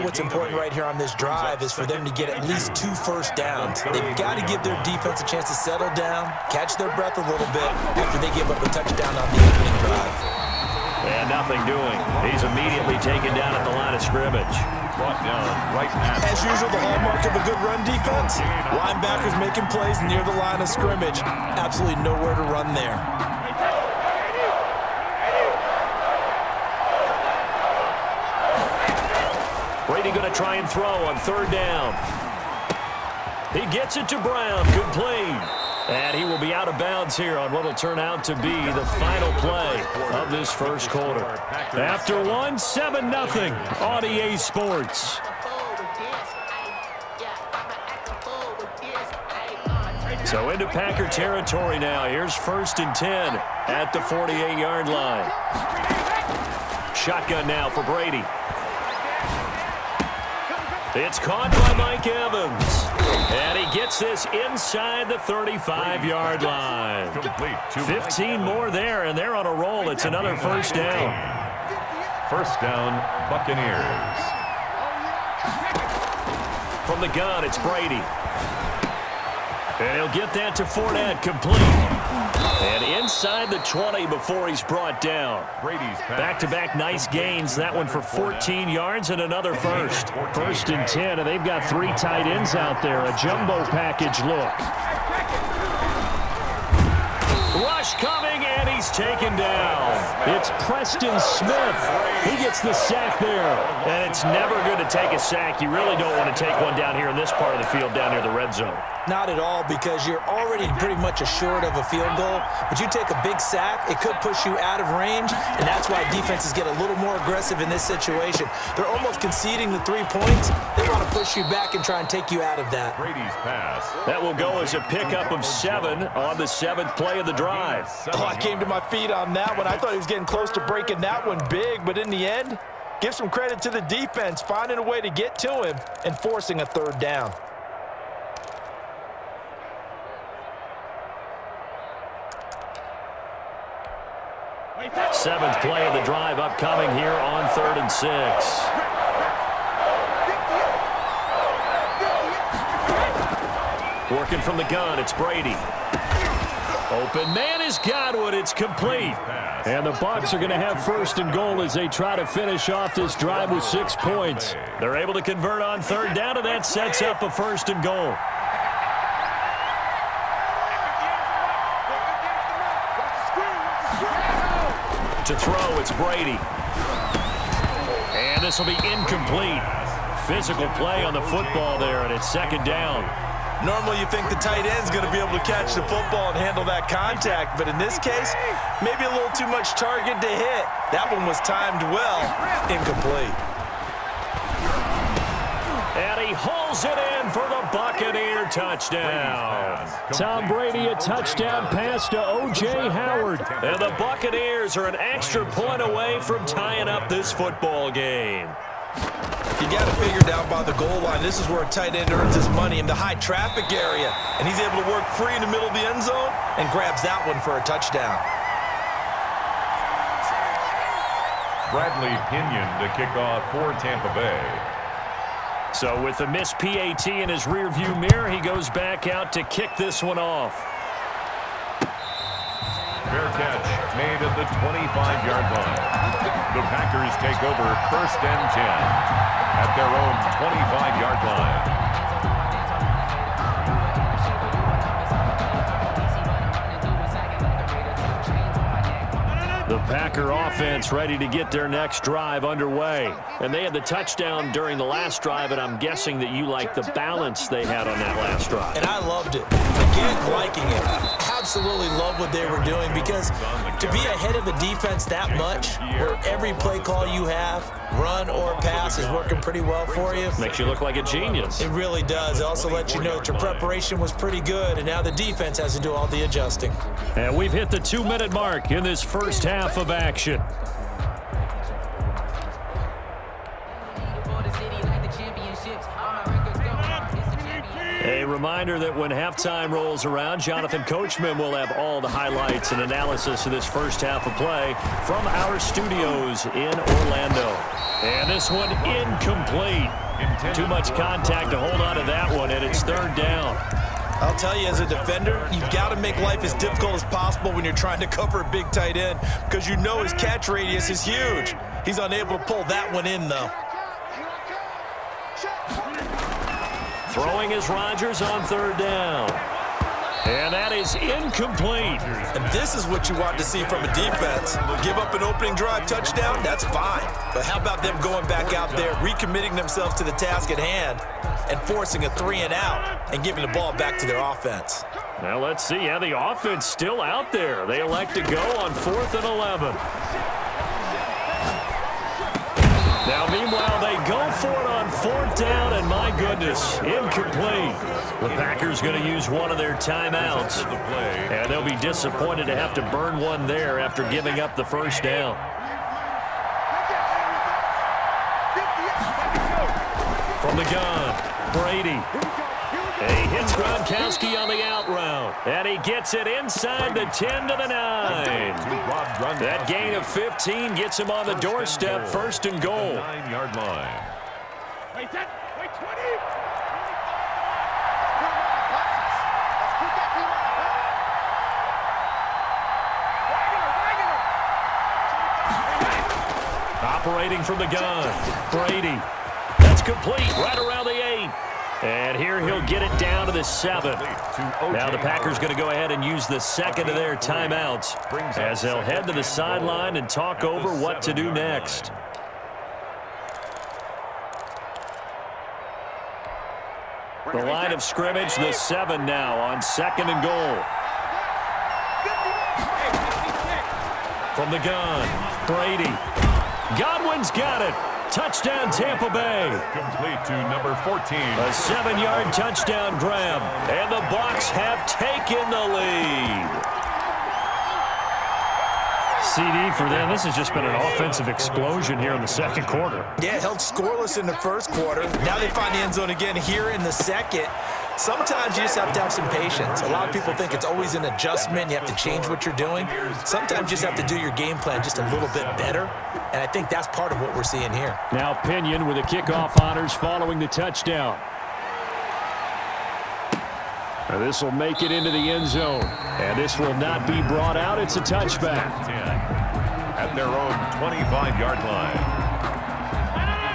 what's important right here on this drive is for them to get at least 2 first downs. They've got to give their defense a chance to settle down, catch their breath a little bit after they give up a touchdown on the opening drive. And nothing doing. He's immediately taken down at the line of scrimmage. Brought down right at As usual, the hallmark of a good run defense, linebackers making plays near the line of scrimmage. Absolutely nowhere to run there. Brady going to try and throw on 3rd down. He gets it to Brown. Good play. And he will be out of bounds here on what will turn out to be the final play of this first quarter. After one, 7-0 on EA Sports. So into Packer territory now. Here's 1st and 10 at the 48-yard line. Shotgun now for Brady. It's caught by Mike Evans. And he gets this inside the 35-yard line. 15 more there, and they're on a roll. It's another 1st down. 1st down, Buccaneers. From the gun, it's Brady. And he'll get that to Fournette, complete. And inside the 20 before he's brought down. Back-to-back nice gains. That one for 14 yards and another first. 1st and 10, and they've got 3 tight ends out there. A jumbo package look. Rush coming, and he's taken down. It's Preston Smith. He gets the sack there. And it's never good to take a sack. You really don't want to take one down here in this part of the field, down near the red zone. Not at all, because you're already pretty much assured of a field goal. But you take a big sack, it could push you out of range, and that's why defenses get a little more aggressive in this situation. They're almost conceding the 3 points. They want to push you back and try and take you out of that. Brady's pass. That will go as a pickup of 7 on the 7th play of the drive. Oh, I came to my feet on that one. I thought he was getting close to breaking that one big, but in the end, give some credit to the defense, finding a way to get to him and forcing a 3rd down. Seventh play of the drive upcoming here on 3rd and 6. Working from the gun, it's Brady. Open man is Godwin. It's complete. And the Bucs are going to have 1st and goal as they try to finish off this drive with 6 points. They're able to convert on 3rd down, and that sets up a 1st and goal. To throw, it's Brady. And this will be incomplete. Physical play on the football there, and it's 2nd down. Normally you think the tight end's going to be able to catch the football and handle that contact, but in this case, maybe a little too much target to hit. That one was timed well. Incomplete. And he hauls it in for the Buccaneer touchdown. Tom Brady, a touchdown pass to O.J. Howard. And the Buccaneers are an extra point away from tying up this football game. You got to figure down by the goal line. This is where a tight end earns his money, in the high traffic area. And he's able to work free in the middle of the end zone and grabs that one for a touchdown. Bradley Pinion to kick off for Tampa Bay. So with the missed PAT in his rearview mirror, he goes back out to kick this one off. Fair catch made at the 25-yard line. The Packers take over 1st and 10 at their own 25-yard line. The Packer offense ready to get their next drive underway. And they had the touchdown during the last drive, and I'm guessing that you like the balance they had on that last drive. And I loved it. Again, liking it. Absolutely love what they were doing, because to be ahead of a defense that much, where every play call you have, run or pass, is working pretty well for you. Makes you look like a genius. It really does. It also lets you know that your preparation was pretty good, and now the defense has to do all the adjusting. And we've hit the 2-minute mark in this first half of action. A reminder that when halftime rolls around, Jonathan Coachman will have all the highlights and analysis of this first half of play from our studios in Orlando. And this one incomplete. Too much contact to hold on to that one, and it's third down. I'll tell you, as a defender, you've got to make life as difficult as possible when you're trying to cover a big tight end because you know his catch radius is huge. He's unable to pull that one in, though. Throwing is Rodgers on third down. And that is incomplete. And this is what you want to see from a defense. Give up an opening drive touchdown, that's fine. But how about them going back out there, recommitting themselves to the task at hand, and forcing a 3-and-out and giving the ball back to their offense? Now let's see. Yeah, the offense still out there. They elect to go on 4th and 11. Now, meanwhile, they go for it on 4th down, and my goodness, incomplete. The Packers going to use one of their timeouts, and they'll be disappointed to have to burn one there after giving up the first down. From the gun, Brady. He hits Gronkowski on the out route, and he gets it inside the 10 to the 9. That gain of 15 gets him on the doorstep, 1st and goal. 9-yard line. Wait, 20. Operating from the gun, Brady. That's complete, right around the 8. And here he'll get it down to the 7. Now the Packers going to go ahead and use the second of their timeouts as they'll head to the sideline and talk over what to do next. The line of scrimmage, the 7 now on 2nd and goal. From the gun, Brady. Godwin's got it. Touchdown, Tampa Bay. Complete to number 14. A 7-yard touchdown grab, and the Bucs have taken the lead. CD for them. This has just been an offensive explosion here in the second quarter. Yeah, held scoreless in the first quarter. Now they find the end zone again here in the second. Sometimes you just have to have some patience. A lot of people think it's always an adjustment. You have to change what you're doing. Sometimes you just have to do your game plan just a little bit better. And I think that's part of what we're seeing here. Now Pinion with the kickoff honors following the touchdown. Now this will make it into the end zone. And this will not be brought out. It's a touchback. At their own 25-yard line.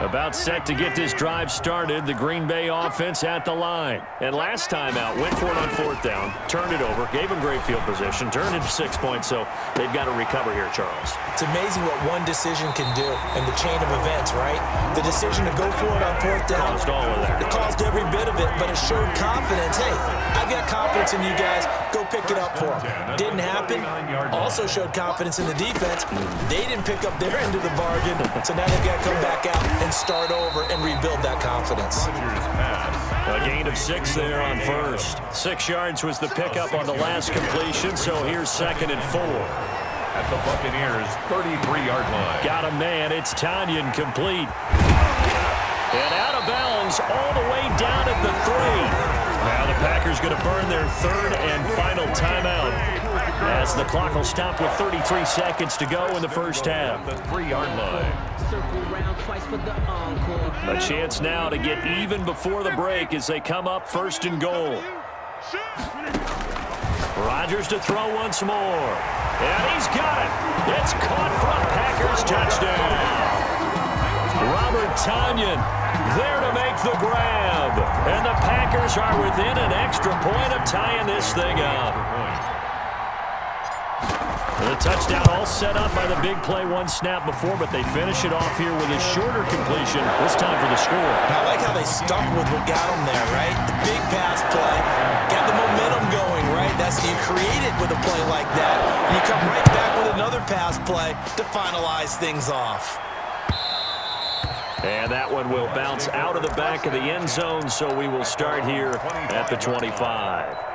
About set to get this drive started, the Green Bay offense at the line. And last time out, went for it on 4th down, turned it over, gave them great field position, turned it to 6 points, so they've got to recover here, Charles. It's amazing what one decision can do in the chain of events, right? The decision to go for it on 4th down. Caused all of that. It caused every bit of it, but it showed confidence. Hey, I've got confidence in you guys. Go pick it up for them. Didn't happen. Also showed confidence in the defense. They didn't pick up their end of the bargain, so now they've got to come back out and start over and rebuild that confidence. A gain of 6 there on first. 6 yards was the pickup on the last completion, so here's 2nd and 4. At the Buccaneers' 33-yard line. Got a man. It's Tanyan complete. And out of bounds all the way down at the 3. Now the Packers going to burn their 3rd and final timeout as the clock will stop with 33 seconds to go in the first half. The 3-yard line. A chance now to get even before the break as they come up 1st and goal. Rodgers to throw once more. And he's got it. It's caught for a Packers touchdown. Robert Tanyan there to make the grab. And the Packers are within an extra point of tying this thing up. The touchdown all set up by the big play one snap before, but they finish it off here with a shorter completion, this time for the score. I like how they stuck with what got them there, right? The big pass play, got the momentum going, right? That's you create it with a play like that, and you come right back with another pass play to finalize things off. And that one will bounce out of the back of the end zone, so we will start here at the 25.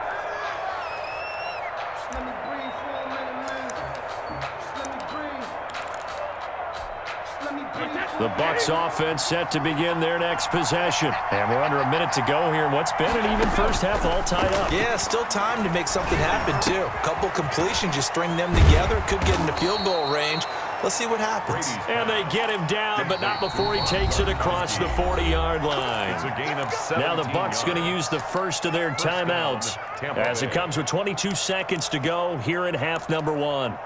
The Bucs offense set to begin their next possession. And we're under a minute to go here in what's been an even first half, all tied up. Yeah, still time to make something happen, too. A couple completions, you string them together, could get into field goal range. Let's see what happens. And they get him down, but not before he takes it across the 40-yard line. It's a gain of 17 Now the Bucs going to use the first of their timeouts as it comes with 22 seconds to go here in half number 1.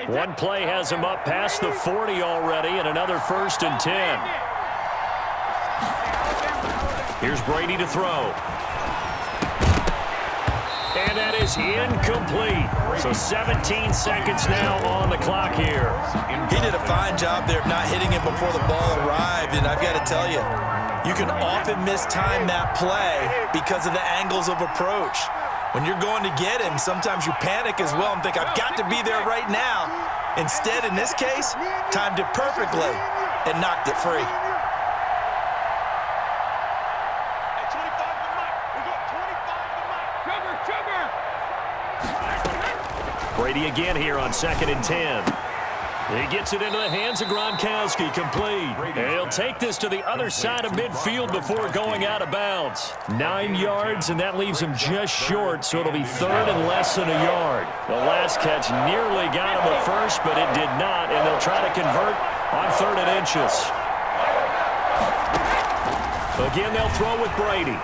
One play has him up past the 40 already, and another 1st and 10. Here's Brady to throw. And that is incomplete. So 17 seconds now on the clock here. He did a fine job there of not hitting it before the ball arrived, and I've got to tell you, you can often mistime that play because of the angles of approach. When you're going to get him, sometimes you panic as well and think, I've got to be there right now. Instead, in this case, timed it perfectly and knocked it free. Brady again here on 2nd and 10. He gets it into the hands of Gronkowski, complete. And he'll take this to the other side of midfield before going out of bounds. 9 yards, and that leaves him just short, so it'll be 3rd and less than a yard. The last catch nearly got him a first, but it did not, and they'll try to convert on 3rd and inches. Again, they'll throw with Brady.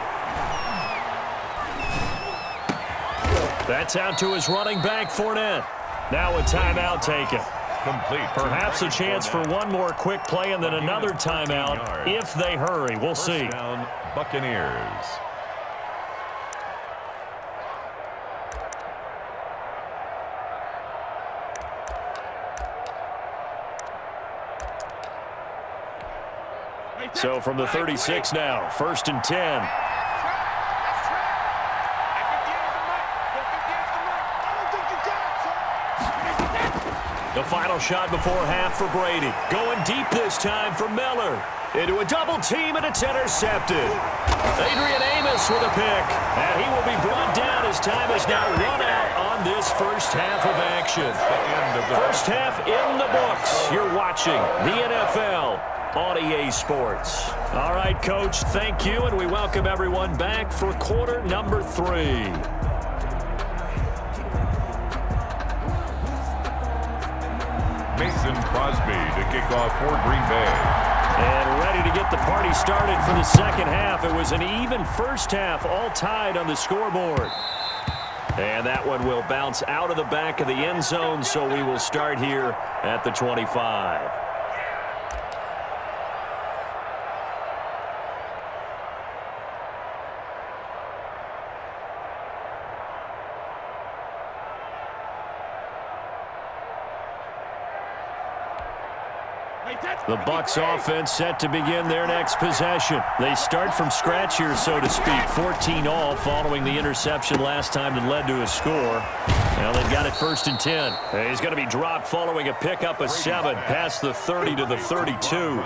That's out to his running back, Fournette. Now a timeout taken. Complete. Perhaps a chance for one more quick play and then another timeout if they hurry. We'll see. First down, Buccaneers. So from the 36 now, 1st and 10. The final shot before half for Brady. Going deep this time for Miller. Into a double team, and it's intercepted. Adrian Amos with a pick. And he will be brought down as time is now run out on this first half of action. First half in the books. You're watching the NFL on EA Sports. All right, Coach, thank you, and we welcome everyone back for quarter number 3. Mason Crosby to kick off for Green Bay. And ready to get the party started for the second half. It was an even first half, all tied on the scoreboard. And that one will bounce out of the back of the end zone, so we will start here at the 25. The Bucs offense set to begin their next possession. They start from scratch here, so to speak. 14 all following the interception last time that led to a score. Now they've got it 1st and 10. He's going to be dropped following a pickup of 7 past the 30 to the 32.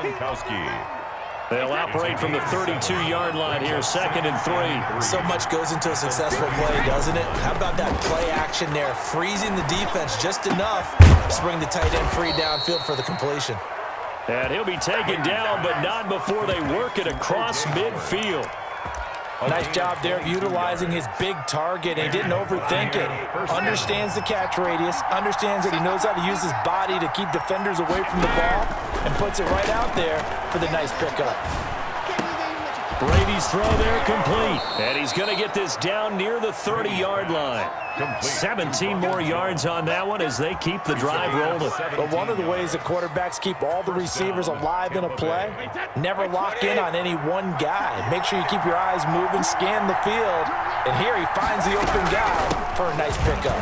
They'll operate from the 32-yard line here, 2nd and 3. So much goes into a successful play, doesn't it? How about that play action there, freezing the defense just enough to bring the tight end free downfield for the completion. And he'll be taken down, but not before they work it across midfield. Nice job there of utilizing his big target. He didn't overthink it. Understands the catch radius, understands that he knows how to use his body to keep defenders away from the ball, and puts it right out there for the nice pickup. Brady's throw there complete. And he's going to get this down near the 30-yard line. 17 more yards on that one as they keep the drive rolling. But one of the ways that quarterbacks keep all the receivers alive in a play, never lock in on any one guy. Make sure you keep your eyes moving, scan the field, and here he finds the open guy for a nice pickup.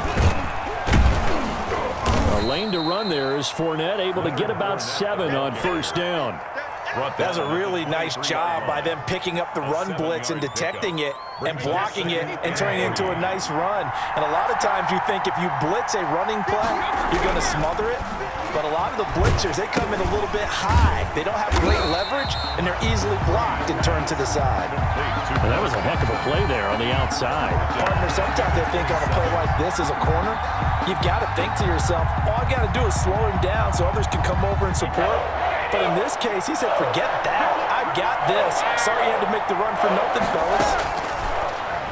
A lane to run there is Fournette, able to get about 7 on 1st down. That's a really nice job by them picking up the run blitz and detecting it and blocking it and turning it into a nice run. And a lot of times you think if you blitz a running play, you're going to smother it. But a lot of the blitzers, they come in a little bit high. They don't have great leverage, and they're easily blocked and turned to the side. Well, that was a heck of a play there on the outside. Partner, sometimes they think on a play like this as a corner, you've got to think to yourself, all I got to do is slow him down so others can come over and support. But in this case, he said, forget that. I've got this. Sorry you had to make the run for nothing, fellas.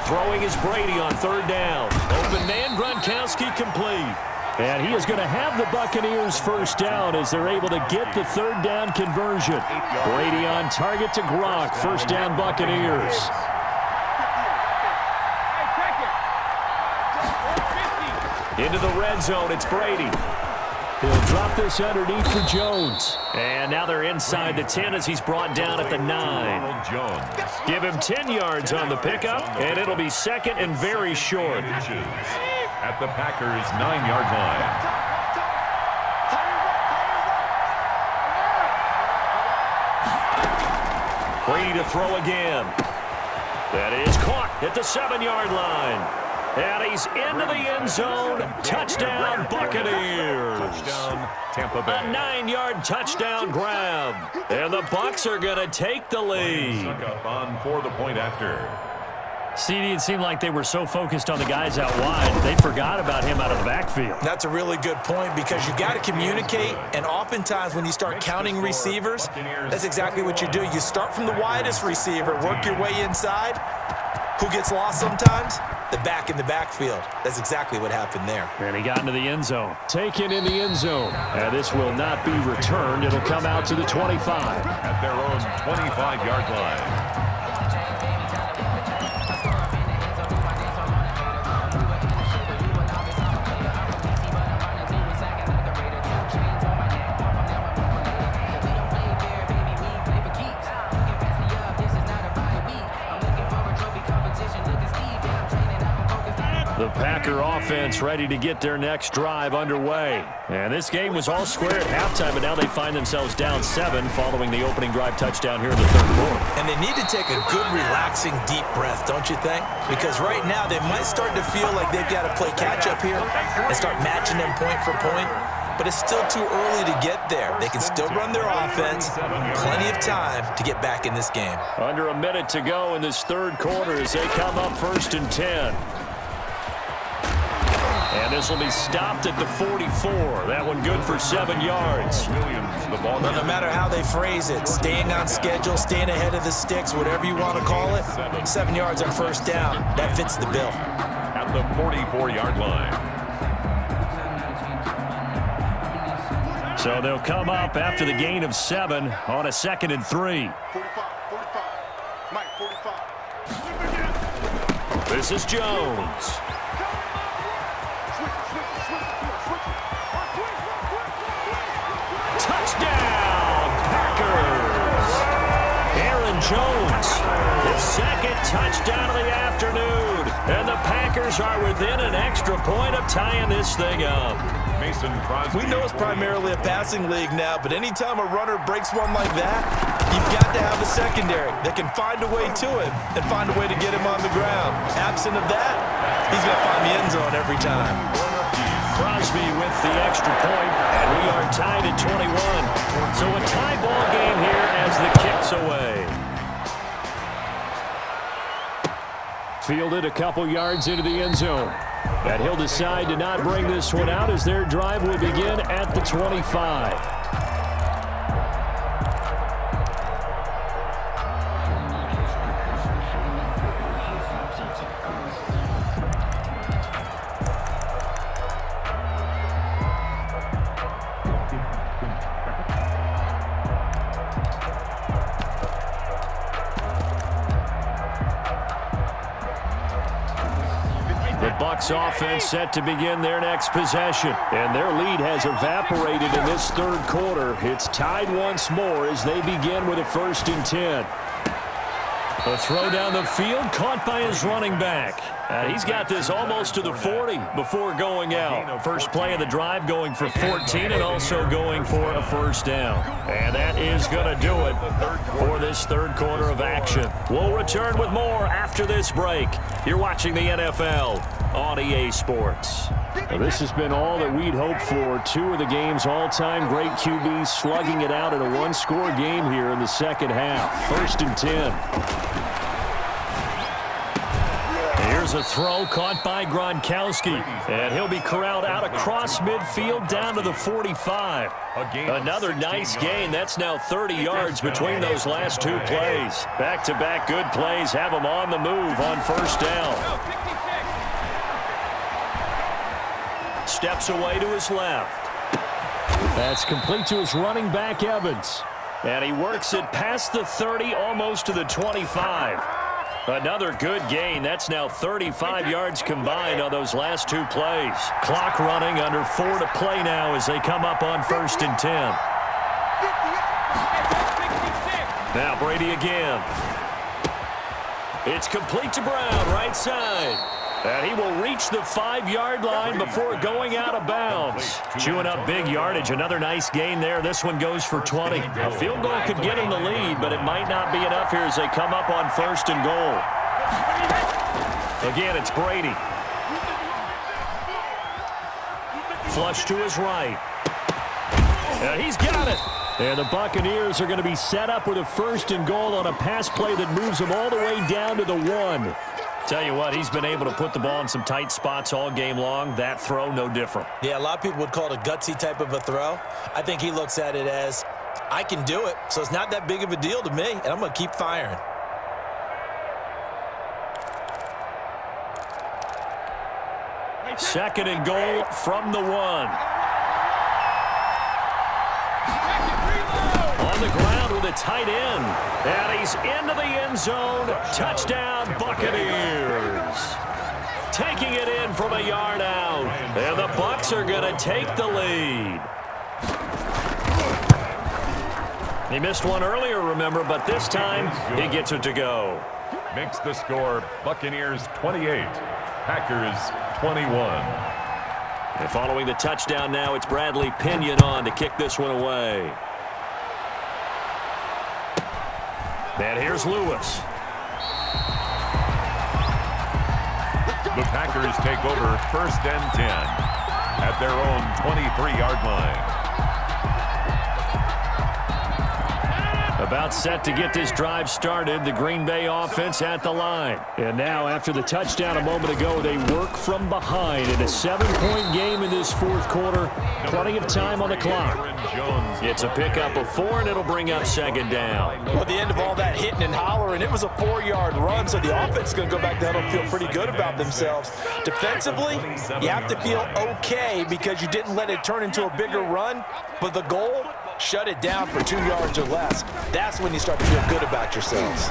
Throwing is Brady on third down. Open man, Gronkowski complete. And he is going to have the Buccaneers first down as they're able to get the third down conversion. Brady on target to Gronk. First down, Buccaneers. Into the red zone, it's Brady. He'll drop this underneath for Jones. And now they're inside the 10 as he's brought down at the 9. Give him 10 yards on the pickup, and it'll be second and very short. At the Packers' 9-yard line. Brady to throw again. That is caught at the 7-yard line. And he's into the end zone. Touchdown, Buccaneers. Touchdown, Tampa Bay. A 9-yard touchdown grab. And the Bucs are going to take the lead. Stuck up on for the point after. CD, it seemed like they were so focused on the guys out wide, they forgot about him out of the backfield. That's a really good point because you got to communicate, and oftentimes when you start counting receivers, that's exactly what you do. You start from the widest receiver, work your way inside. Who gets lost sometimes? The back in the backfield. That's exactly what happened there. And he got into the end zone. Taken in the end zone. And this will not be returned. It'll come out to the 25. At their own 25-yard line. The Packer offense ready to get their next drive underway. And this game was all square at halftime, but now they find themselves down 7 following the opening drive touchdown here in the third quarter. And they need to take a good, relaxing, deep breath, don't you think? Because right now they might start to feel like they've got to play catch-up here and start matching them point for point. But it's still too early to get there. They can still run their offense. Plenty of time to get back in this game. Under a minute to go in this third quarter as they come up 1st and 10. And this will be stopped at the 44. That one good for 7 yards. Well, no matter how they phrase it, staying on schedule, staying ahead of the sticks, whatever you want to call it, 7 yards on first down. That fits the bill. At the 44-yard line. So they'll come up after the gain of 7 on a 2nd and 3. 45. This is Jones. Touchdown, Packers! Aaron Jones, his second touchdown of the afternoon. And the Packers are within an extra point of tying this thing up. Mason Crosby. We know it's primarily a passing league now, but anytime a runner breaks one like that, you've got to have a secondary that can find a way to him and find a way to get him on the ground. Absent of that, he's going to find the end zone every time. Crosby with the extra point, and we are tied at 21. So a tie ball game here as the kick's away. Fielded a couple yards into the end zone. And he'll decide to not bring this one out as their drive will begin at the 25. Offense set to begin their next possession, and their lead has evaporated in this third quarter. It's tied once more as they begin with a 1st and 10. A throw down the field caught by his running back. He's got this almost to the 40 before going out. First play of the drive going for 14 and also going for a first down. And that is going to do it for this third quarter of action. We'll return with more after this break. You're watching the NFL on EA Sports. Well, this has been all that we'd hoped for. Two of the game's all-time great QBs slugging it out in a one-score game here in the second half. 1st and 10. Here's a throw caught by Gronkowski. And he'll be corralled out across midfield down to the 45. Another nice gain. That's now 30 yards between those last two plays. Back-to-back good plays have him on the move on 1st down. Steps away to his left. That's complete to his running back, Evans. And he works it past the 30, almost to the 25. Another good gain. That's now 35 yards combined on those last two plays. Clock running, under 4 to play now as they come up on 1st and 10. Now Brady again. It's complete to Brown, right side. And he will reach the 5-yard line before going out of bounds. Chewing up big yardage. Another nice gain there. This one goes for 20. A field goal could get him the lead, but it might not be enough here as they come up on 1st and goal. Again, it's Brady. Flush to his right. And he's got it. And the Buccaneers are going to be set up with a 1st and goal on a pass play that moves them all the way down to the 1. Tell you what, he's been able to put the ball in some tight spots all game long. That throw, no different. Yeah, a lot of people would call it a gutsy type of a throw. I think he looks at it as, I can do it, so it's not that big of a deal to me, and I'm going to keep firing. Second and goal from the 1. On the ground with a tight end. And he's into the end zone. Touchdown, Buccaneers. Taking it in from a yard out. And the Bucs are going to take the lead. He missed one earlier, remember, but this time he gets it to go. Makes the score Buccaneers 28, Packers 21. And following the touchdown now, it's Bradley Pinion on to kick this one away. And here's Lewis. The Packers take over 1st and 10 at their own 23-yard line. About set to get this drive started, the Green Bay offense at the line. And now, after the touchdown a moment ago, they work from behind in a 7-point game in this 4th quarter. Plenty of time on the clock. It's a pickup of 4, and it'll bring up 2nd down. Well, at the end of all that hitting and hollering, it was a 4-yard run, so the offense is going to go back there and feel pretty good about themselves. Defensively, you have to feel okay because you didn't let it turn into a bigger run, but the goal, shut it down for 2 yards or less. That's when you start to feel good about yourselves.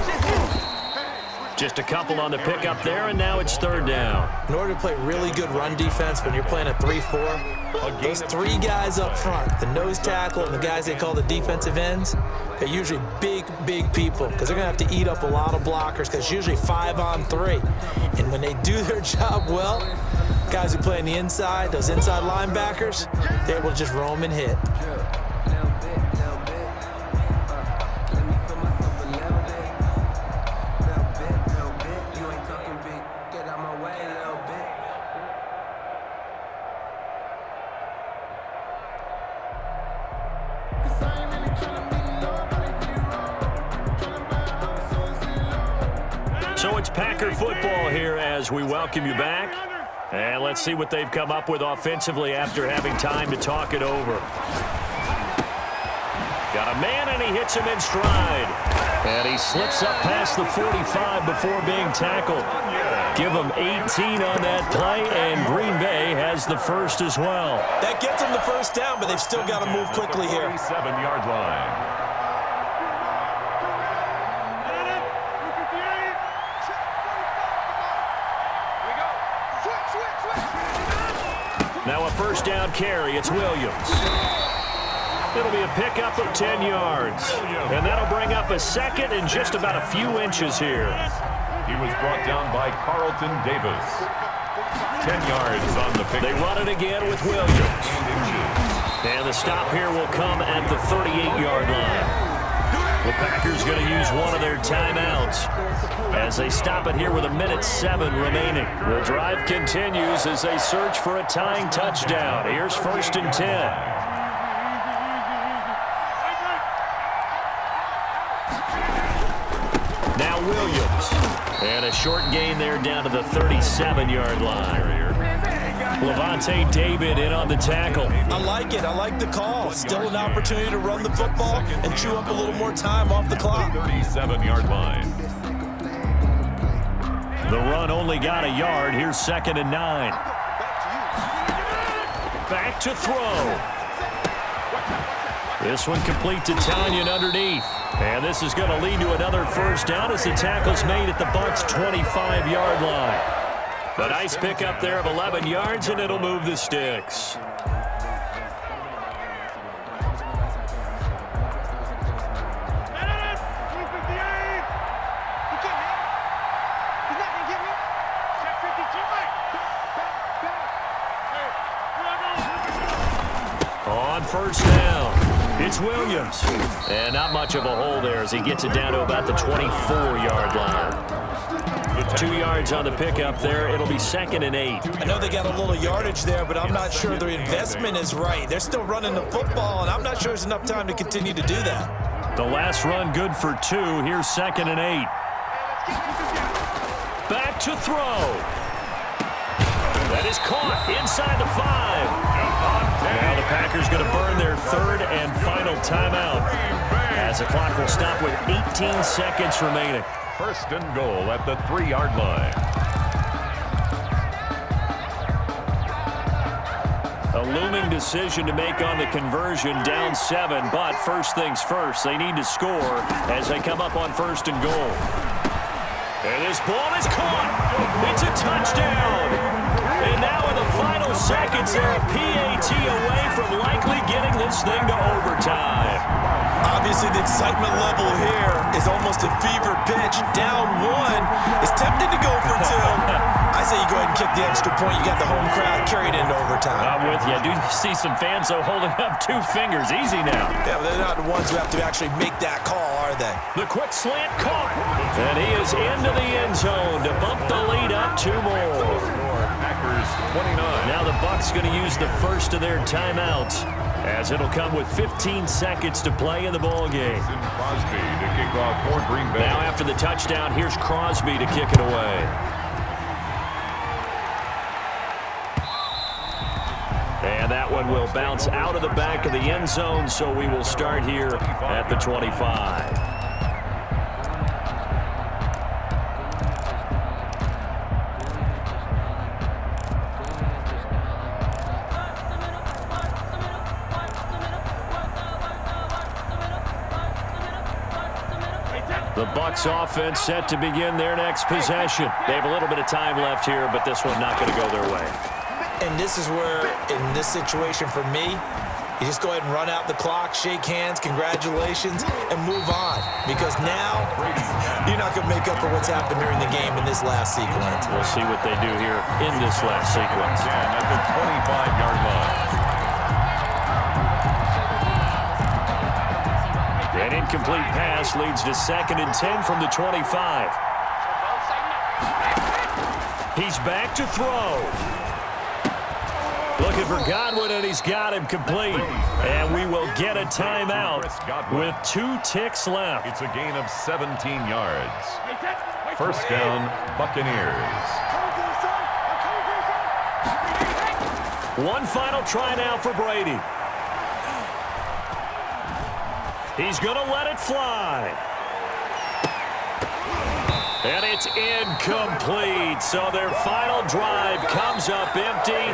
Just a couple on the pickup there, and now it's 3rd down. In order to play really good run defense when you're playing a 3-4, those 3 guys up front, the nose tackle and the guys they call the defensive ends, they're usually big, big people because they're going to have to eat up a lot of blockers because it's usually 5-on-3. And when they do their job well, guys who play on the inside, those inside linebackers, they're able to just roam and hit. So it's Packer football here as we welcome you back. And let's see what they've come up with offensively after having time to talk it over. Got a man, and he hits him in stride. And he slips up past the 45 before being tackled. Give him 18 on that play, and Green Bay has the first as well. That gets them the 1st down, but they've still got to move quickly here. 47-yard line. Now a 1st down carry. It's Williams. It'll be a pickup of 10 yards. And that'll bring up a 2nd and just about a few inches here. He was brought down by Carlton Davis. 10 yards on the pick. They run it again with Williams. And the stop here will come at the 38-yard line. The Packers going to use one of their timeouts as they stop it here with 1:07 remaining. The drive continues as they search for a tying touchdown. Here's 1st and 10. Now Williams. And a short gain there down to the 37-yard line. Levante David in on the tackle. I like it. I like the call. Still an opportunity to run the football and chew up a little more time off the clock. 37-yard line. The run only got a yard. Here's 2nd and 9. Back to throw. This one complete to Tanyan underneath. And this is going to lead to another first down as the tackle's made at the Bucs' 25-yard line. A nice pickup there of 11 yards, and it'll move the sticks. On first down, it's Williams. And not much of a hole there as he gets it down to about the 24-yard line. 2 yards on the pickup there. It'll be 2nd and 8. I know they got a little yardage there, but I'm not sure their investment is right. They're still running the football, and I'm not sure there's enough time to continue to do that. The last run good for 2. Here's 2nd and 8. Back to throw. That is caught inside the 5. Now the Packers going to burn their 3rd and final timeout as the clock will stop with 18 seconds remaining. 1st and goal at the 3-yard line. A looming decision to make on the conversion, down 7, but first things first, they need to score as they come up on 1st and goal. And this ball is caught. It's a touchdown. And now in the final seconds, they're a PAT away from likely getting this thing to overtime. Obviously, the excitement level here is almost a fever pitch. Down 1 is tempted to go for 2. I say you go ahead and kick the extra point. You got the home crowd carried into overtime. I'm with you. I do see some fans, though, holding up 2 fingers. Easy now. Yeah, but they're not the ones who have to actually make that call, are they? The quick slant caught. And he is into the end zone to bump the lead up 2 more. Packers 29. Now the Bucs going to use the first of their timeouts as it'll come with 15 seconds to play in the ball game. Crosby to kick off for Green Bay. Now after the touchdown, here's Crosby to kick it away. And that one will bounce out of the back of the end zone, so we will start here at the 25. The Bucs offense set to begin their next possession. They have a little bit of time left here, but this one not going to go their way. And this is where, in this situation for me, you just go ahead and run out the clock, shake hands, congratulations, and move on. Because now, you're not going to make up for what's happened during the game in this last sequence. We'll see what they do here in this last sequence. At the 25-yard line. An incomplete pass leads to 2nd and 10 from the 25. He's back to throw. Looking for Godwin, and he's got him complete. And we will get a timeout with 2 ticks left. It's a gain of 17 yards. First down, Buccaneers. One final try now for Brady. He's going to let it fly. And it's incomplete. So their final drive comes up empty.